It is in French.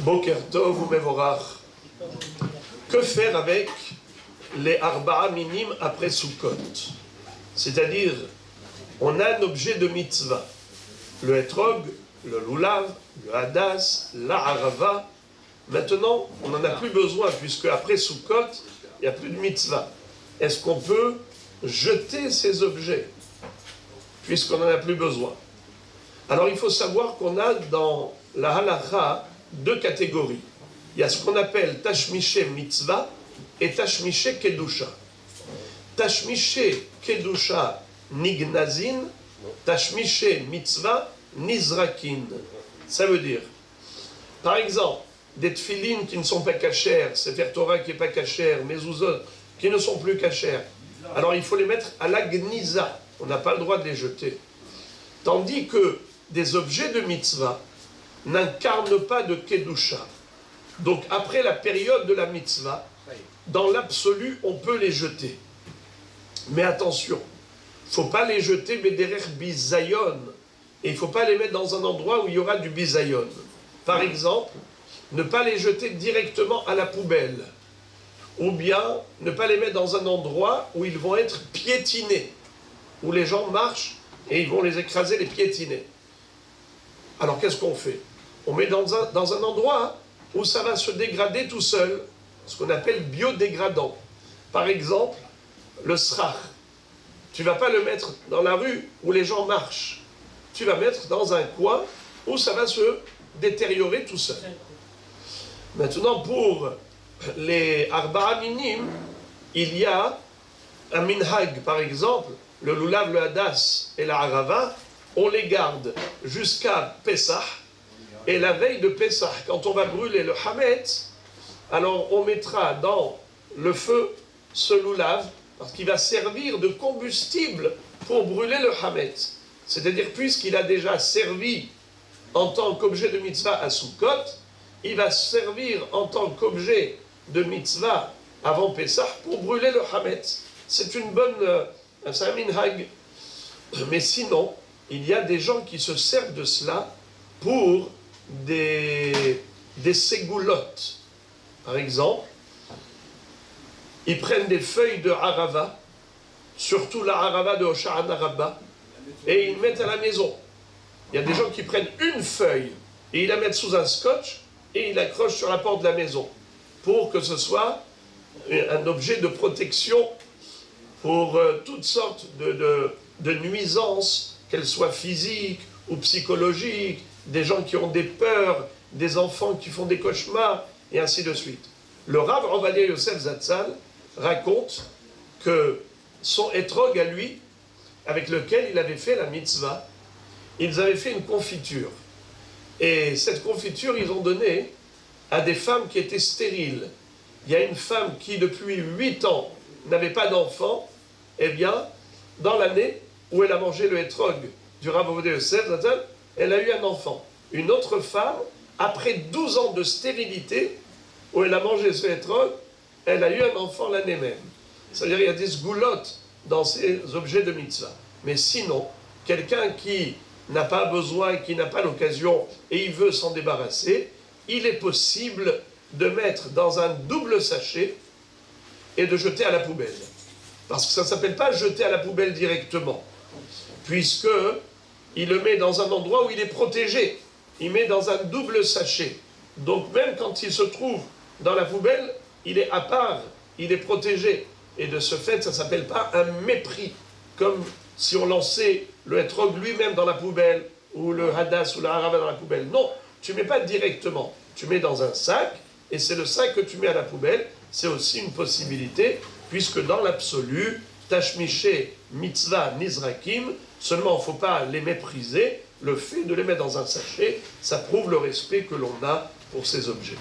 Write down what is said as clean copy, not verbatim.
Boker Tov ou Mevorach. Que faire avec les Arba'a Minim après Sukkot? C'est-à-dire, on a un objet de mitzvah. Le Etrog, le Lulav, le Hadas, la Arava. Maintenant, on n'en a plus besoin, puisque après Sukkot, il n'y a plus de mitzvah. Est-ce qu'on peut jeter ces objets, puisqu'on n'en a plus besoin? Alors, il faut savoir qu'on a dans la halacha deux catégories. Il y a ce qu'on appelle Tashmiché Mitzvah et Tashmiché Kedusha. Tashmiché Kedusha Nignazin, Tashmiché Mitzvah Nizrakin. Ça veut dire, par exemple, des tfilines qui ne sont pas cachères, Sefer Torah qui n'est pas cachère, mezuzot qui ne sont plus cachères. Alors il faut les mettre à la gniza. On n'a pas le droit de les jeter. Tandis que des objets de mitzvah n'incarnent pas de kedusha. Donc après la période de la mitzvah, dans l'absolu, on peut les jeter. Mais attention, il ne faut pas les jeter bederech bizayon. Et il ne faut pas les mettre dans un endroit où il y aura du bizayon. Par exemple, ne pas les jeter directement à la poubelle. Ou bien ne pas les mettre dans un endroit où ils vont être piétinés. Où les gens marchent et ils vont les écraser, les piétiner. Alors qu'est-ce qu'on fait? On met dans un endroit où ça va se dégrader tout seul, ce qu'on appelle biodégradant. Par exemple, le srach. Tu ne vas pas le mettre dans la rue où les gens marchent. Tu vas mettre dans un coin où ça va se détériorer tout seul. Maintenant, pour les Arba'a Minim, il y a un minhag, par exemple, le Lulav, le Hadas et la Arava, on les garde jusqu'à Pessah, et la veille de Pessah, quand on va brûler le Hametz, alors on mettra dans le feu ce Lulav, parce qu'il va servir de combustible pour brûler le Hametz. C'est-à-dire, puisqu'il a déjà servi en tant qu'objet de mitzvah à Sukkot, il va servir en tant qu'objet de mitzvah avant Pessah pour brûler le Hametz. C'est une bonne... c'est un minhag. Mais sinon, il y a des gens qui se servent de cela pour des ségoulottes. Par exemple, ils prennent des feuilles de harava, surtout la harava de Hosha'ana Rabbah, et ils mettent à la maison. Il y a des gens qui prennent une feuille et ils la mettent sous un scotch et ils l'accrochent sur la porte de la maison pour que ce soit un objet de protection pour toutes sortes de nuisances, qu'elles soient physiques ou psychologiques, des gens qui ont des peurs, des enfants qui font des cauchemars, et ainsi de suite. Le Rav Ovadia Yosef Zatzal raconte que son étrog à lui, avec lequel il avait fait la mitzvah, ils avaient fait une confiture. Et cette confiture, ils ont donné à des femmes qui étaient stériles. Il y a une femme qui, depuis 8 ans, n'avait pas d'enfant. Eh bien, dans l'année où elle a mangé le étrog du Rav Ovadia Yosef Zatzal, elle a eu un enfant. Une autre femme, après 12 ans de stérilité, où elle a mangé ce étrog, elle a eu un enfant l'année même. C'est-à-dire qu'il y a des sgoulottes dans ces objets de mitzvah. Mais sinon, quelqu'un qui n'a pas besoin, qui n'a pas l'occasion, et il veut s'en débarrasser, il est possible de mettre dans un double sachet et de jeter à la poubelle. Parce que ça ne s'appelle pas jeter à la poubelle directement, puisque il le met dans un endroit où il est protégé. Il met dans un double sachet. Donc même quand il se trouve dans la poubelle, il est à part, il est protégé. Et de ce fait, ça ne s'appelle pas un mépris, comme si on lançait le étrog lui-même dans la poubelle, ou le hadas ou la harava dans la poubelle. Non, tu ne mets pas directement. Tu mets dans un sac, et c'est le sac que tu mets à la poubelle. C'est aussi une possibilité, puisque dans l'absolu, tashmiché, mitzvah, nizrakim, seulement il ne faut pas les mépriser. Le fait de les mettre dans un sachet, ça prouve le respect que l'on a pour ces objets.